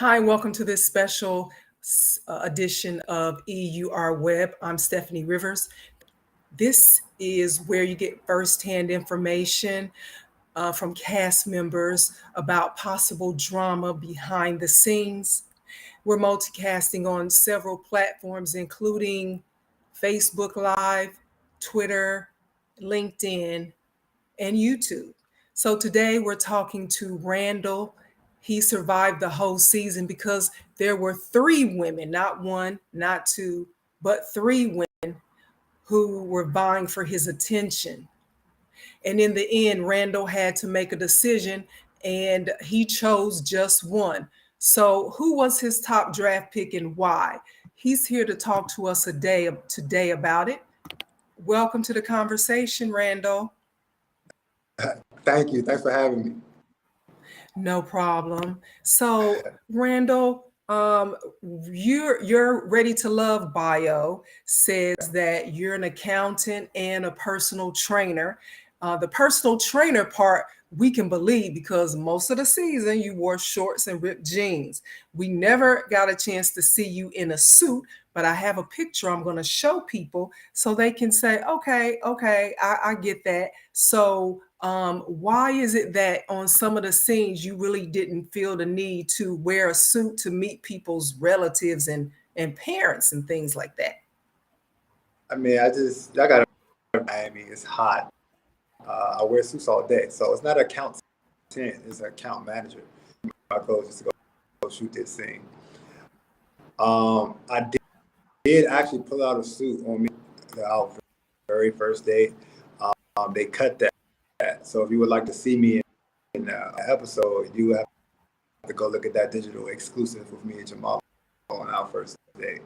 Hi, welcome to this special edition of EURweb. I'm Steffanie Rivers. This is where you get firsthand information from cast members about possible drama behind the scenes. We're multicasting on several platforms, including Facebook Live, Twitter, LinkedIn, and YouTube. So today we're talking to Randall. He survived the whole season because there were three women, not one, not two, but three women who were vying for his attention. And in the end, Randall had to make a decision and he chose just one. So, who was his top draft pick and why? He's here to talk to us today about it. Welcome to the conversation, Randall. Thank you. Thanks for having me. No problem. So, Randall, your Ready to Love bio says that you're an accountant and a personal trainer. The personal trainer part we can believe because most of the season you wore shorts and ripped jeans. We never got a chance to see you in a suit, but I have a picture I'm going to show people so they can say, okay, I get that. So, why is it that on some of the scenes you really didn't feel the need to wear a suit to meet people's relatives and parents and things like that? I mean, I got to Miami. It's hot. I wear suits all day, so it's not an accountant; it's an account manager. My clothes just to go shoot this scene. I did actually pull out a suit on me our very first day. They cut that. So if you would like to see me in the episode, you have to go look at that digital exclusive with me and Jamala on our first day.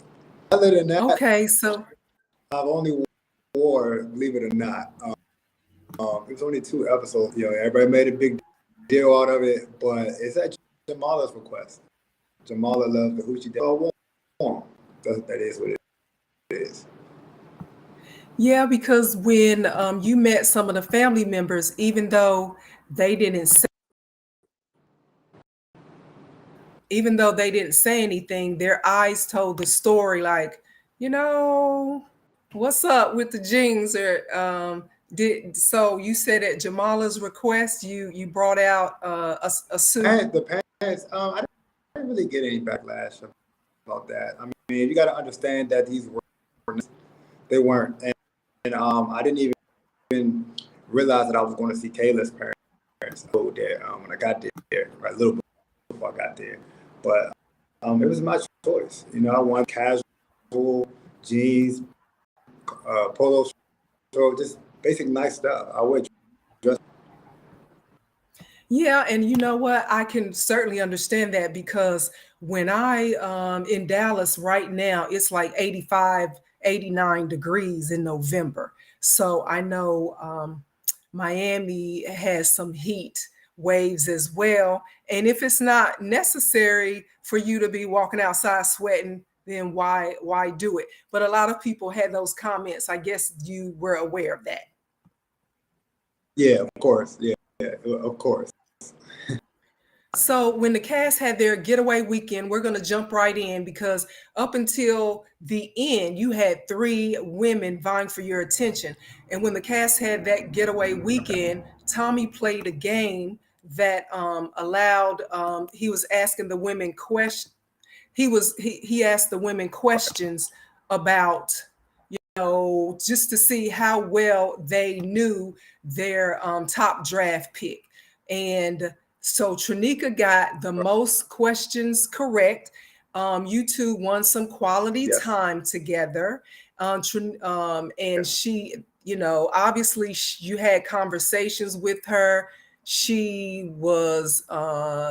Other than that, okay, so I've only wore, believe it or not, it was only 2 episodes. You know, everybody made a big deal out of it, but it's at Jamala's request. Jamala loves the hoochie warm. That is what it is. yeah, because when you met some of the family members, even though they didn't say anything, their eyes told the story. Like, what's up with the jeans? Or so you said at Jamala's request, you brought out a suit. The pants. I didn't really get any backlash about that. I mean, you got to understand that they weren't, and I didn't even realize that I was going to see Kayla's parents go there when I got there, right, a little bit before I got there. But it was my choice. You know, I wanted casual jeans, polo shirt, just basic nice stuff. I would dress. Yeah, and you know what? I can certainly understand that because when I in Dallas right now, it's like 85, 89 degrees in November. So I know Miami has some heat waves as well. And if it's not necessary for you to be walking outside sweating, then why do it? But a lot of people had those comments. I guess you were aware of that. Yeah, of course. Yeah, of course. So when the cast had their getaway weekend, we're going to jump right in because up until the end, you had 3 women vying for your attention. And when the cast had that getaway weekend, Tommy played a game that allowed. He was asking the women questions. He asked the women questions about just to see how well they knew their top draft pick. And so Trinika got the most questions correct. You two won some quality time together. And she, obviously you had conversations with her. She was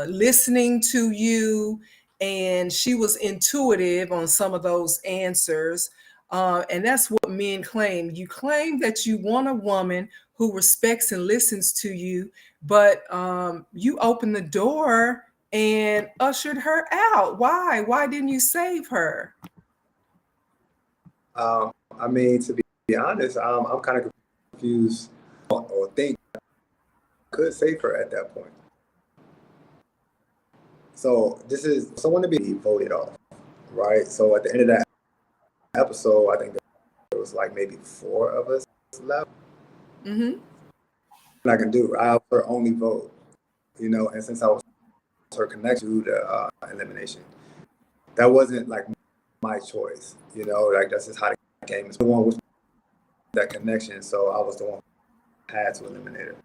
listening to you and she was intuitive on some of those answers. And that's what men claim. You claim that you want a woman who respects and listens to you, but you opened the door and ushered her out. Why? Why didn't you save her? I mean, to be honest, I'm kind of confused or think I could save her at that point. So this is someone to be voted off, right? So at the end of that episode, I think there was like maybe 4 of us left. Mm-hmm. I can do. I was her only vote, and since I was her connection to the elimination, that wasn't like my choice, like that's just how the game is. The one with that connection, so I was the one who had to eliminate her.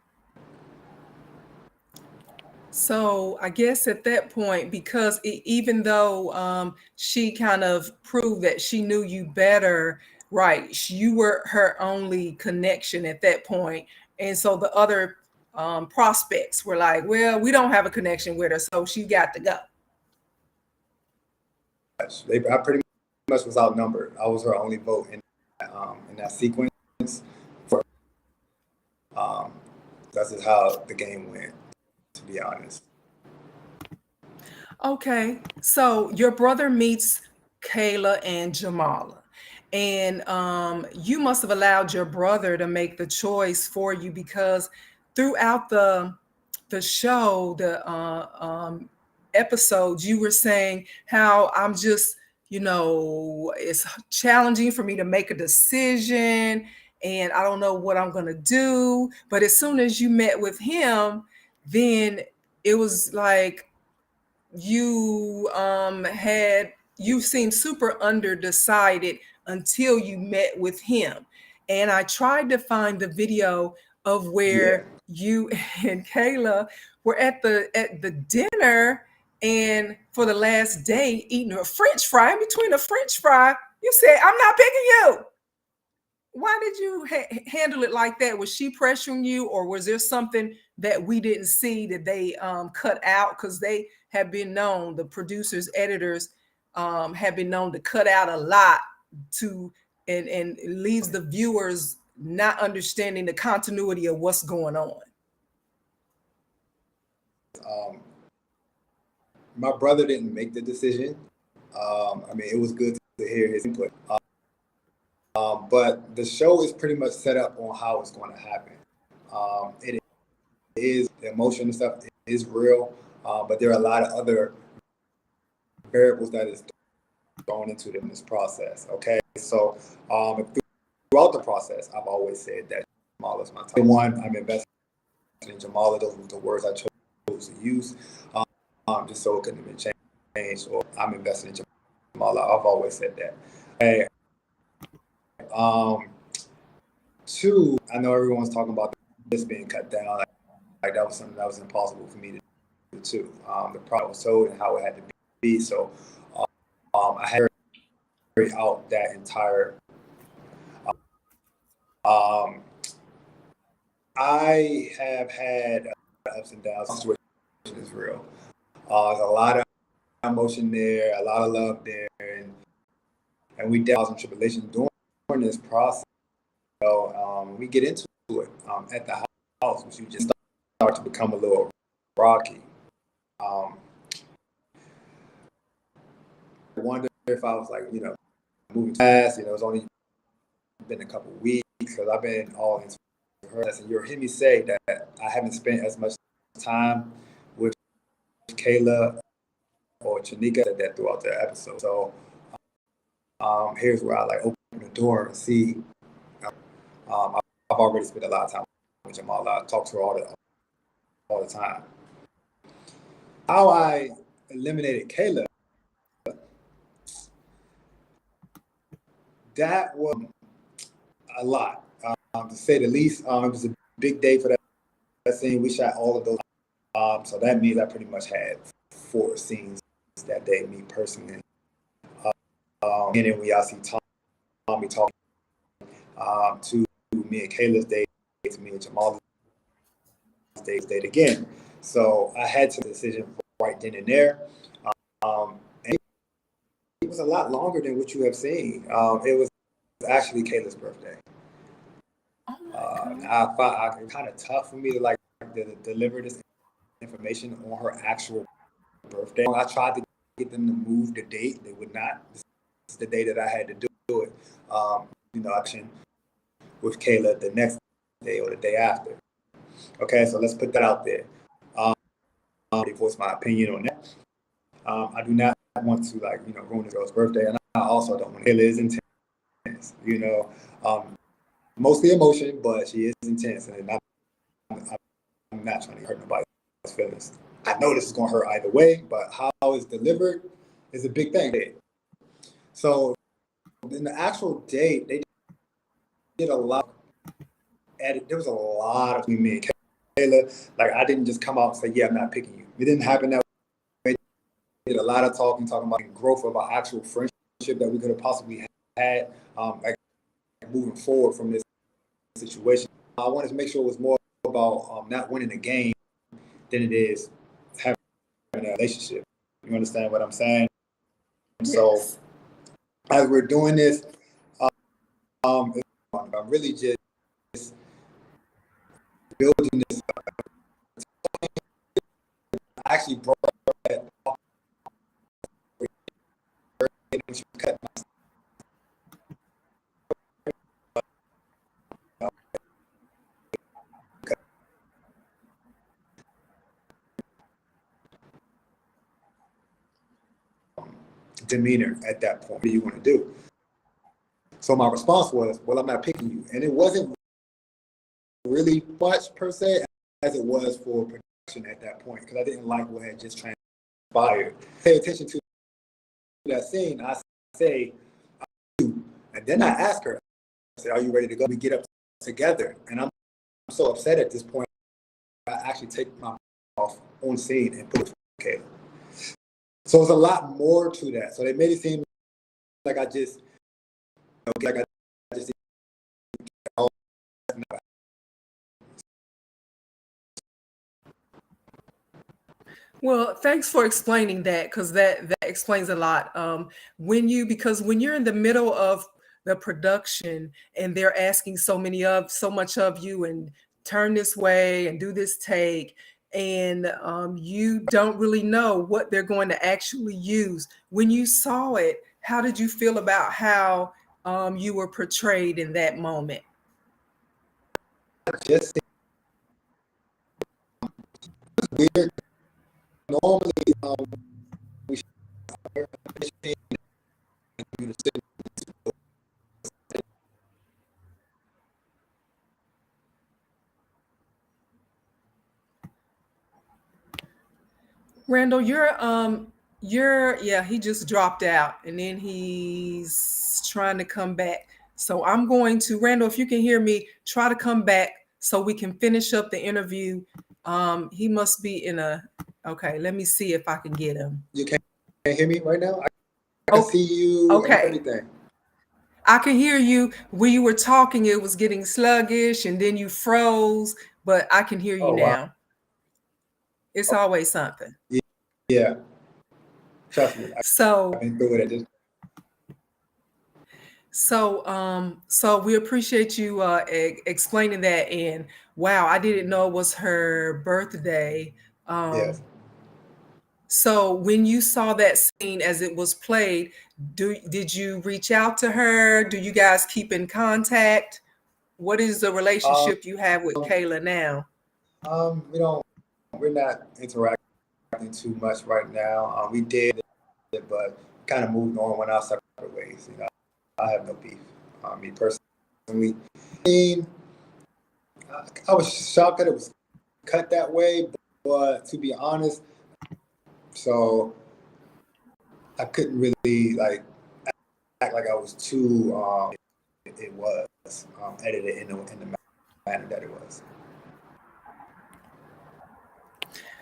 So I guess at that point, because even though she kind of proved that she knew you better, right? You were her only connection at that point, and so the other prospects were like, "Well, we don't have a connection with her, so she got to go." I pretty much was outnumbered. I was her only vote in that sequence. That's just how the game went, to be honest. Okay, so your brother meets Kayla and Jamala, and you must have allowed your brother to make the choice for you because throughout the show, the episodes, you were saying how I'm just, it's challenging for me to make a decision, and I don't know what I'm gonna do. But as soon as you met with him, then it was like you seemed super underdecided until you met with him. And I tried to find the video of Yeah. where you and Kayla were at the dinner, and for the last day eating a french fry. In between a french fry, you said, "I'm not picking you." Why did you handle it like that? Was she pressuring you, or was there something that we didn't see that they cut out? Because they have been known, the producers, editors have been known to cut out a lot to and it leaves the viewers not understanding the continuity of what's going on. My brother didn't make the decision. I mean, it was good to hear his input. But the show is pretty much set up on how it's going to happen. It is, the emotion and stuff is real, but there are a lot of other variables that is thrown into this process. Okay, so throughout the process, I've always said that Jamala is my top one. I'm invested in Jamala. Those were the words I chose to use, just so it couldn't have been changed. Or I'm invested in Jamala. I've always said that. Hey, 2, I know everyone's talking about this being cut down. Like that was something that was impossible for me to do too. The product was sold and how it had to be. So I had to carry out that entire. I have had ups and downs. The situation is real. There's a lot of emotion there, a lot of love there, and we dealt with some tribulation during this process. So we get into it at the house, which you just start to become a little rocky. I wonder if I was like, moving fast. It's only been a couple of weeks because I've been all into her. And you're hearing me say that I haven't spent as much time with Kayla or Chanika that throughout the episode. So here's where I like open the door and see. I've already spent a lot of time with Jamala. I talk to her all the time. How I eliminated Kayla, that was a lot, to say the least. It was a big day for that scene. We shot all of those. So that means I pretty much had 4 scenes that day, me personally. And then we also see Tommy talking to me and Kayla's date, to me and Jamala's date again. So I had to decision right then and there. And it was a lot longer than what you have seen. It was actually Kayla's birthday. I found it kind of tough for me to deliver this information on her actual birthday. I tried to get them to move the date. They would not. This is the day that I had to do it. Action with Kayla the next day or the day after. Okay, so let's put that out there. I voice my opinion on that. I do not want to ruin the girl's birthday, and I also don't want to. Kayla is intense, mostly emotion, but she is intense, and I'm not trying to hurt nobody's feelings. I know this is going to hurt either way, but how it's delivered is a big thing. So in the actual date, they did a lot. There was a lot of me and Kayla. Like, I didn't just come out and say, yeah, I'm not picking you. It didn't happen that way. We did a lot of talking about the growth of our actual friendship that we could have possibly had, moving forward from this situation. I wanted to make sure it was more about not winning the game than it is having a relationship. You understand what I'm saying? Yes. So as we're doing this, I'm really just building this. I actually brought that up. Demeanor at that point. What do you want to do? So my response was, well, I'm not picking you. And it wasn't really much per se as it was for production at that point, because I didn't like what had just transpired. Pay attention to that scene. I say, and then I ask her, I say, are you ready to go? We get up together. And I'm so upset at this point, I actually take my off on scene and put it for Kayla. So it's a lot more to that. So they made it seem like I just, Well, thanks for explaining that, because that explains a lot. Because when you're in the middle of the production and they're asking so much of you, and turn this way and do this take, and you don't really know what they're going to actually use. When you saw it, how did you feel about how you were portrayed in that moment? Just weird. Normally, we should Randall, he just dropped out, and then he's trying to come back. So I'm going to, Randall, if you can hear me, try to come back so we can finish up the interview. He must be okay, let me see if I can get him. You can't hear me right now? I can see you. Okay. And everything. I can hear you. When you were talking, it was getting sluggish, and then you froze, but I can hear you now. Wow. It's always something. Yeah. Trust me. I've been through it. So we appreciate you explaining that. And wow, I didn't know it was her birthday. Yes. So when you saw that scene as it was played, did you reach out to her? Do you guys keep in contact? What is the relationship you have with Kayla now? We're not interacting too much right now. We did, but kind of moved on, went our separate ways. I have no beef. Me personally, I was shocked that it was cut that way, but to be honest, so I couldn't really act like I was too. It was edited in the manner that it was.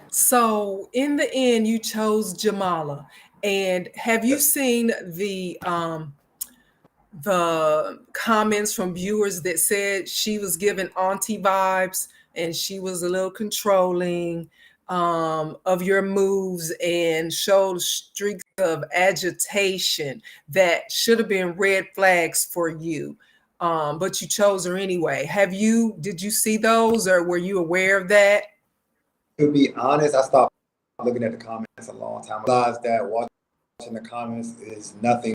So in the end, you chose Jamala. And have you seen the comments from viewers that said she was giving auntie vibes and she was a little controlling of your moves and showed streaks of agitation that should have been red flags for you, but you chose her anyway? Did you see those, or were you aware of that? To be honest, I stopped looking at the comments a long time ago. I realized that watching the comments is nothing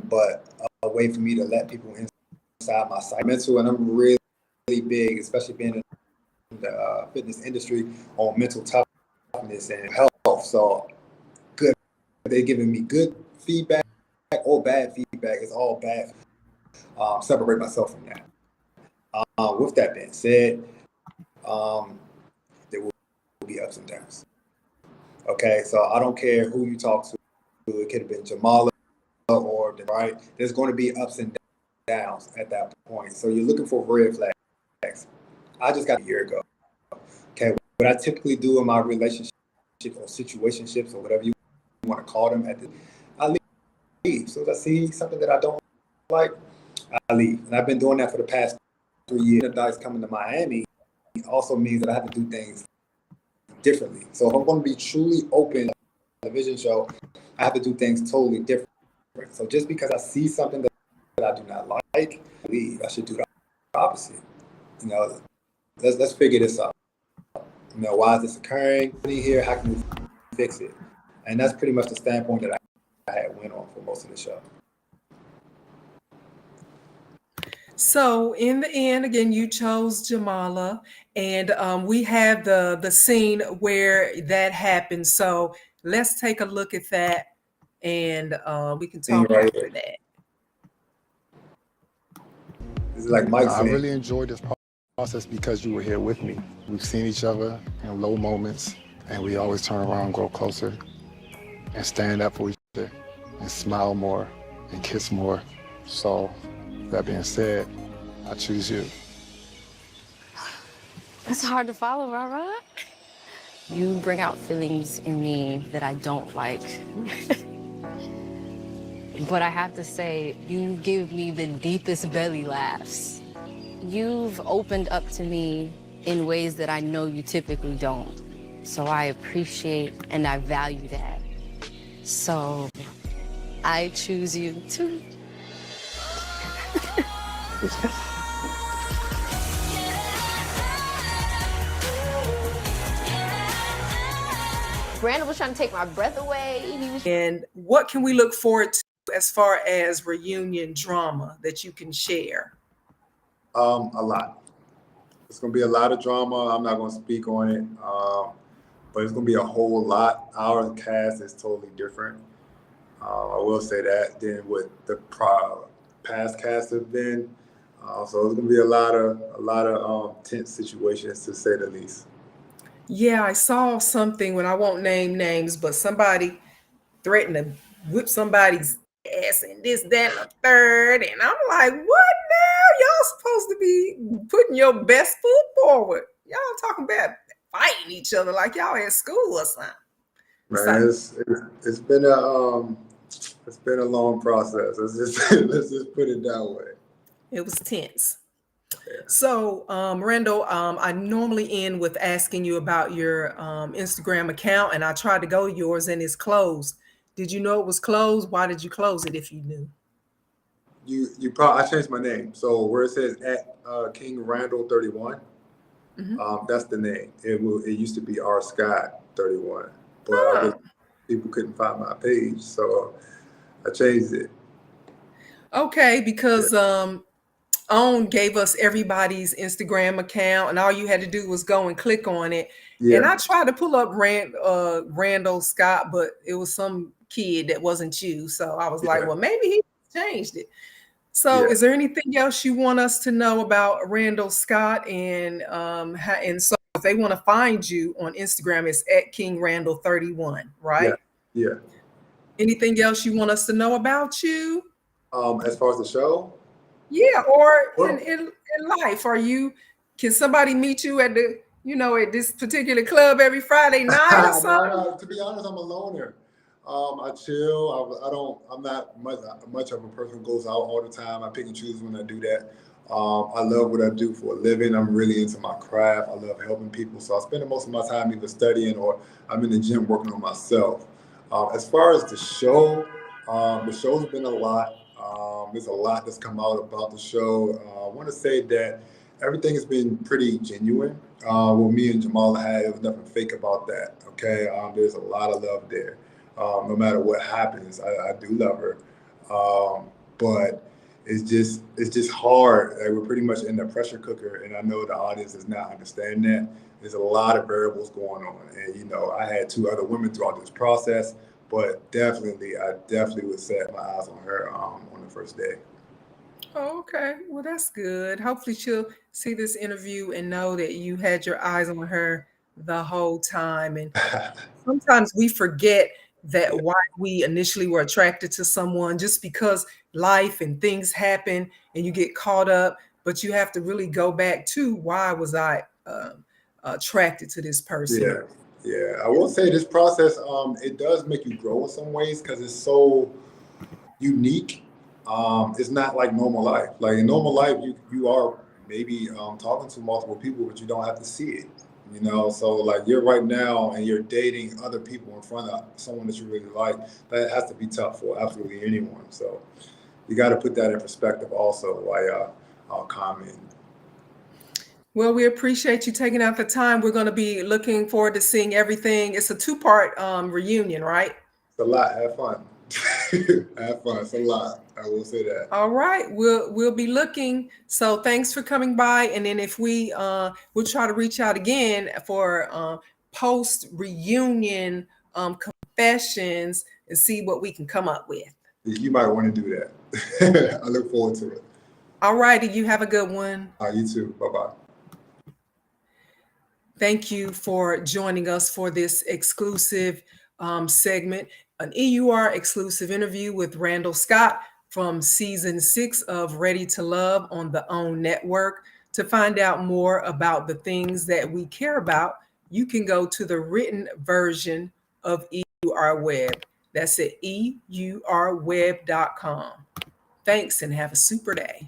but a way for me to let people inside my site. Mental, and I'm really big, especially being in the fitness industry, on mental toughness and health. So good they're giving me good feedback or bad feedback, it's all bad. Separate myself from that. With that being said, there will be ups and downs. Okay, so I don't care who you talk to. It could have been Jamala or right. There's going to be ups and downs at that point. So you're looking for red flags. I just got a year ago. Okay, what I typically do in my relationship or situationships or whatever you want to call them, I leave. So if I see something that I don't like, I leave. And I've been doing that for the past 3 years. The dice coming to Miami also means that I have to do things differently. So if I'm going to be truly open to a television show, I have to do things totally different. So just because I see something that I do not like, I leave. I should do the opposite. You know, let's figure this out. You know, why is this occurring here? How can we fix it? And that's pretty much the standpoint that I had went on for most of the show. So in the end, again, you chose Jamala, and we have the scene where that happened. So let's take a look at that, and we can talk Right after here. that. This is like Mike saying. I really enjoyed this process because you were here with me. We've seen each other in low moments, and we always turn around, grow closer, and stand up for each other, and smile more, and kiss more. So, that being said, I choose you. That's hard to follow, Rara. You bring out feelings in me that I don't like. But I have to say, you give me the deepest belly laughs. You've opened up to me in ways that I know you typically don't. So I appreciate and I value that. So I choose you too. Randall was trying to take my breath away. And what can we look forward to as far as reunion drama that you can share? A lot. It's going to be a lot of drama. I'm not going to speak on it, but it's going to be a whole lot. Our cast is totally different. I will say that than what the past cast have been. So it's going to be a lot of tense situations, to say the least. Yeah, I saw something, when I won't name names, but somebody threatened to whip somebody's ass and this, that, and the third. And I'm like, what now? Y'all supposed to be putting your best foot forward. Y'all talking about fighting each other like y'all at school or something. Man, it's been a long process. Let's just put it that way. It was tense. So, Randall, I normally end with asking you about your Instagram account, and I tried to go yours and it's closed. Did you know it was closed? Why did you close it if you knew? You probably, I changed my name. So where it says at King Randall 31, that's the name. It used to be R Scott 31, but I guess people couldn't find my page, so I changed it. Okay, because OWN gave us everybody's Instagram account, and all you had to do was go and click on it. Yeah. And I tried to pull up Randall Scott, but it was some kid that wasn't you. So I was like, well, maybe he changed it. So is there anything else you want us to know about Randall Scott? And so if they want to find you on Instagram, it's at King Randall 31, right? Yeah. Anything else you want us to know about you? As far as the show? Yeah, or in life, can somebody meet you at at this particular club every Friday night or something? No, to be honest, I'm a loner. I chill. I'm not much of a person who goes out all the time. I pick and choose when I do that. I love what I do for a living. I'm really into my craft. I love helping people. So I spend most of my time either studying or I'm in the gym working on myself. As far as the show's been a lot. There's a lot that's come out about the show. I want to say that everything has been pretty genuine. What me and Jamala had, there was nothing fake about that. Okay, there's a lot of love there. No matter what happens, I do love her. But it's just hard. Like, we're pretty much in the pressure cooker, and I know the audience does not understand that. There's a lot of variables going on, and I had 2 other women throughout this process, But definitely, I definitely would set my eyes on her on the first day. Oh, okay. Well, that's good. Hopefully she'll see this interview and know that you had your eyes on her the whole time. And sometimes we forget that Yeah, why we initially were attracted to someone just because life and things happen and you get caught up, but you have to really go back to why was I attracted to this person? yeah, yeah. I will say this process, it does make you grow in some ways because it's so unique. It's not like normal life. Like in normal life, you are maybe talking to multiple people, but you don't have to see it. You know, so like you're right now and you're dating other people in front of someone that you really like. That has to be tough for absolutely anyone. So you got to put that in perspective also while commenting. Well, we appreciate you taking out the time. We're going to be looking forward to seeing everything. It's a two-part reunion, right? It's a lot. Have fun. Have fun. It's a lot. I will say that. All right, we'll be looking. So thanks for coming by. And then if we'll try to reach out again for post reunion confessions and see what we can come up with. You might want to do that. I look forward to it. All righty, you have a good one. You too. Bye bye. Thank you for joining us for this exclusive segment, an EUR exclusive interview with Randall Scott from season 6 of Ready to Love on the OWN network. To find out more about the things that we care about, you can go to the written version of EURweb. That's at EURweb.com. Thanks and have a super day.